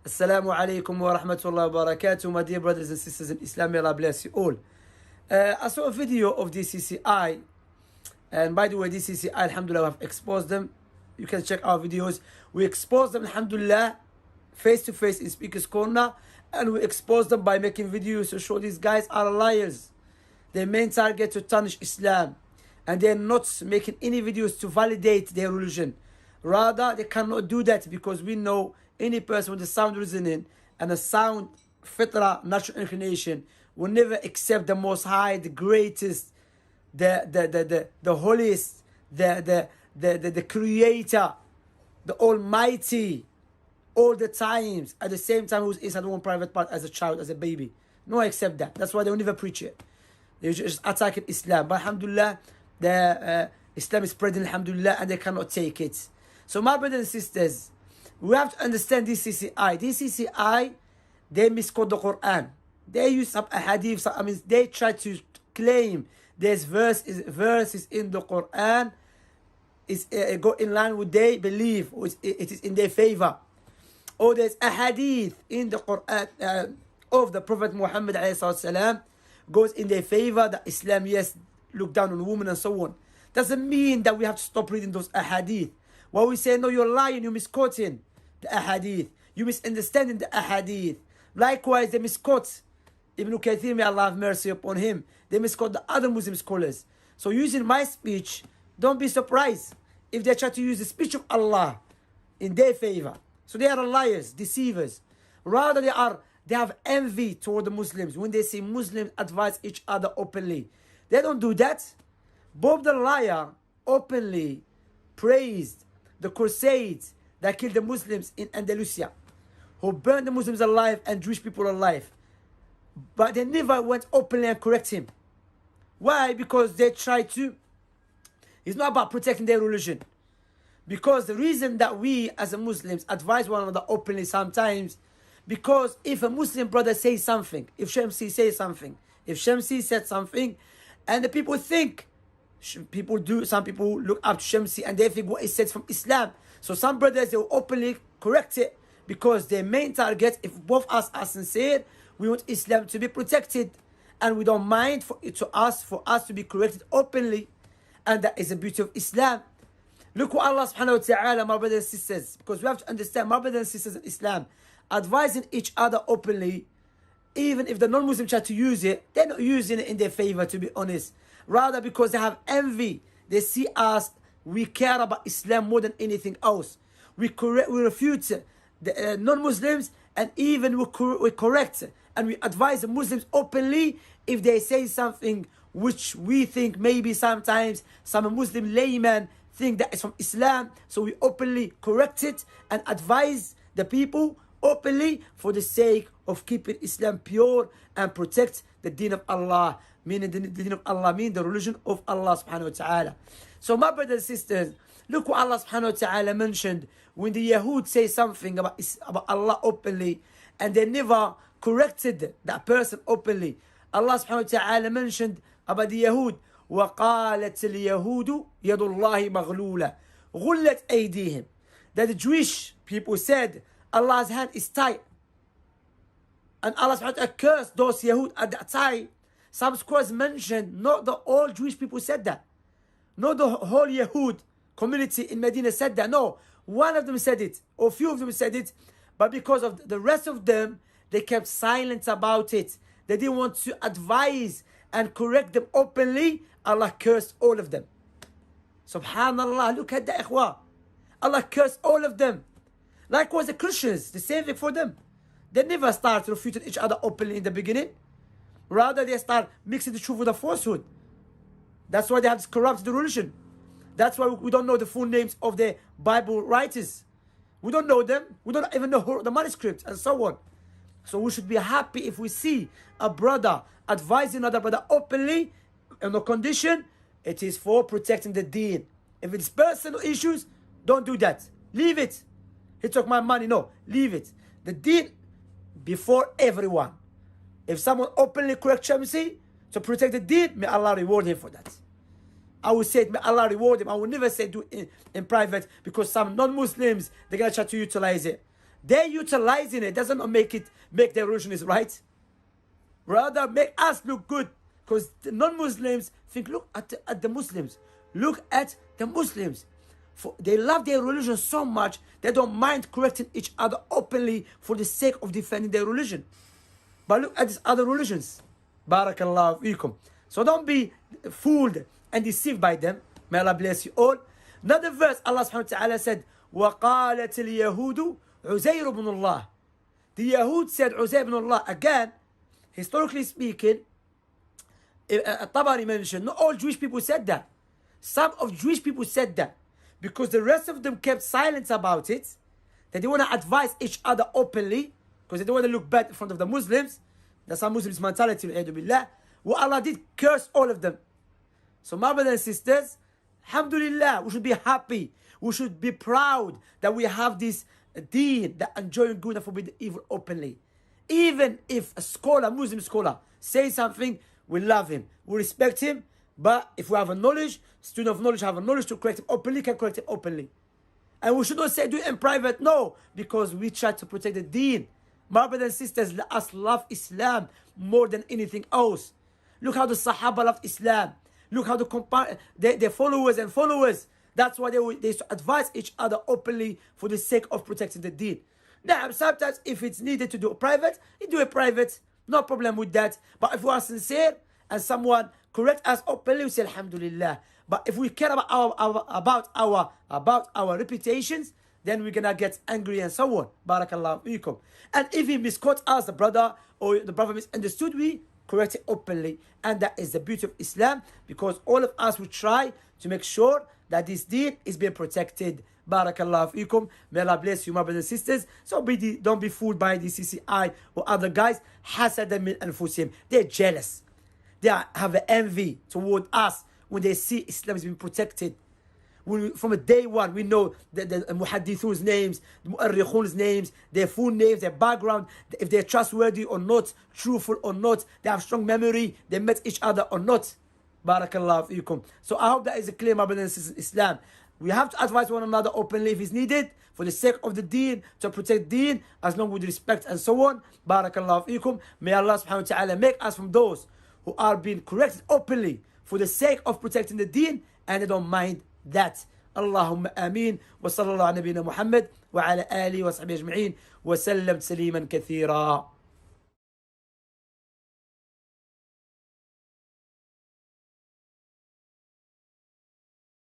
Assalamu alaikum wa rahmatullahi wa barakatuh, my dear brothers and sisters in Islam. May Allah bless you all. I saw a video of DCCI, and by the way, DCCI, alhamdulillah, we have exposed them. You can check our videos. We exposed them, alhamdulillah, face to face in Speaker's Corner, and we exposed them by making videos to show these guys are liars. Their main target to tarnish Islam, and they're not making any videos to validate their religion. Rather, they cannot do that because we know any person with a sound reasoning and a sound fitra, natural inclination, will never accept the Most High, the greatest, the holiest, the Creator, the Almighty, all the times, at the same time who's inside one private part as a child, as a baby. No, accept that. That's why they will never preach it. They just attacking Islam. But alhamdulillah, Islam is spreading, alhamdulillah, and they cannot take it. So my brothers and sisters, we have to understand DCCI. DCCI, they misquote the Quran. They use some hadith. They try to claim there's verses in the Quran is go in line with they believe, it is in their favor. Or there's a hadith in the Quran of the Prophet Muhammad ﷺ goes in their favor, that Islam, yes, look down on women and so on. Doesn't mean that we have to stop reading those ahadith. While we say, no, you're lying, you're misquoting the ahadith, you misunderstanding the ahadith. Likewise, they misquote Ibn Kathir, may Allah have mercy upon him. They misquote the other Muslim scholars. So using my speech, don't be surprised if they try to use the speech of Allah in their favor. So they are liars, deceivers. Rather, they have envy toward the Muslims when they see Muslims advise each other openly. They don't do that. Bob the liar openly praised the crusades that killed the Muslims in Andalusia, who burned the Muslims alive and Jewish people alive. But they never went openly and correct him. Why? Because they try to. It's not about protecting their religion. Because the reason that we as a Muslims advise one another openly sometimes, because if a Muslim brother says something, if Shamsi says something, if Shamsi said something, and the people think, some people look up to Shamsi and they think what he said from Islam. So some brothers, they will openly correct it because their main target, if both us are sincere, we want Islam to be protected. And we don't mind for us to be corrected openly. And that is the beauty of Islam. Look what Allah subhanahu wa ta'ala, my brothers and sisters, because we have to understand, my brothers and sisters in Islam, advising each other openly, even if the non-Muslim try to use it, they're not using it in their favor, to be honest. Rather, because they have envy. They see us, we care about Islam more than anything else. We refute the non-Muslims, and even we correct and we advise the Muslims openly if they say something which we think maybe sometimes some Muslim layman think that is from Islam. So we openly correct it and advise the people openly for the sake of keeping Islam pure and protect the deen of Allah. Meaning the deen of Allah, meaning the religion of Allah subhanahu wa ta'ala. So my brothers and sisters, look what Allah subhanahu wa ta'ala mentioned when the Yahud say something about Allah openly and they never corrected that person openly. Allah subhanahu wa ta'ala mentioned about the Yahud, وَقَالَتِ الْيَهُودُ يَدُ اللَّهِ مَغْلُولَةً غُلَّتْ أَيْدِيهِمْ. That the Jewish people said Allah's hand is tight. And Allah subhanahu wa ta'ala cursed those Yahud at that time. Some scholars mentioned not the all Jewish people said that. Not the whole Yahud community in Medina said that. No, one of them said it, or a few of them said it. But because of the rest of them, they kept silent about it. They didn't want to advise and correct them openly. Allah cursed all of them. Subhanallah, look at that, ikhwah. Allah cursed all of them. Likewise the Christians, the same thing for them. They never start refuting each other openly in the beginning. Rather, they start mixing the truth with the falsehood. That's why they have corrupted the religion. That's why we don't know the full names of the Bible writers. We don't know them. We don't even know the manuscripts and so on. So we should be happy if we see a brother advising another brother openly on the condition it is for protecting the deen. If it's personal issues, don't do that. Leave it. He took my money. No, leave it. The deen before everyone. If someone openly corrects Shamsi to protect the deen, may Allah reward him for that. I will say it, may Allah reward him. I will never say do it in private because some non-Muslims, they're going to try to utilize it. They're utilizing it. Doesn't make their religion is right. Rather make us look good. Because the non-Muslims think, look at the Muslims. Look at the Muslims. They love their religion so much, they don't mind correcting each other openly for the sake of defending their religion. But look at these other religions. Barakallahu fikum. So don't be fooled and deceived by them. May Allah bless you all. Another verse, Allah subhanahu wa ta'ala said, وَقَالَتِ الْيَهُودُ عُزَيْرُ بْنُ اللَّهِ. The Yahud said Uzair ibn Allah. Again, historically speaking, Tabari mentioned, not all Jewish people said that. Some of Jewish people said that. Because the rest of them kept silent about it. That they want to advise each other openly. Because they don't want to look bad in front of the Muslims. That's how Muslims' mentality, billah. What Allah did, curse all of them. So my brothers and sisters, alhamdulillah, we should be happy. We should be proud that we have this deen that enjoying good and forbid evil openly. Even if a scholar, Muslim scholar, says something, we love him, we respect him. But if we have a knowledge, student of knowledge have a knowledge to correct him openly, can correct him openly. And we should not say do it in private, no, because we try to protect the deen. My brothers and sisters, let us love Islam more than anything else. Look how the Sahaba loved Islam. Look how their followers and followers. That's why they advise each other openly for the sake of protecting the deen. Now, sometimes if it's needed to do it private, you do it private. No problem with that. But if we are sincere and someone correct us openly, we say alhamdulillah. But if we care about our reputations, then we're gonna get angry and so on. Barakallahu fiikum. And if he misquotes us, the brother or the brother misunderstood, we correct it openly. And that is the beauty of Islam, because all of us will try to make sure that this deen is being protected. Barakallahu fiikum. May Allah bless you, my brothers and sisters. So don't be fooled by DCCI or other guys. Hasadan min anfusihim. They're jealous. They have an envy toward us when they see Islam is being protected. From day one, we know the muhaddithun's names, the mu'arrikhun's names, their full names, their background, if they're trustworthy or not, truthful or not, they have strong memory, they met each other or not. Barakallahu fiikum. So I hope that is a clear, my brothers and sisters in Islam. We have to advise one another openly if it's needed, for the sake of the deen, to protect deen, as long with respect and so on. Barakallahu fiikum. May Allah subhanahu wa ta'ala make us from those who are being corrected openly for the sake of protecting the deen, and they don't mind that. Allahumma ameen. Wa sallallahu ala nabiyyina Muhammad wa ala alihi wa sahbihi ajma'in wa sallam tasliman kathira.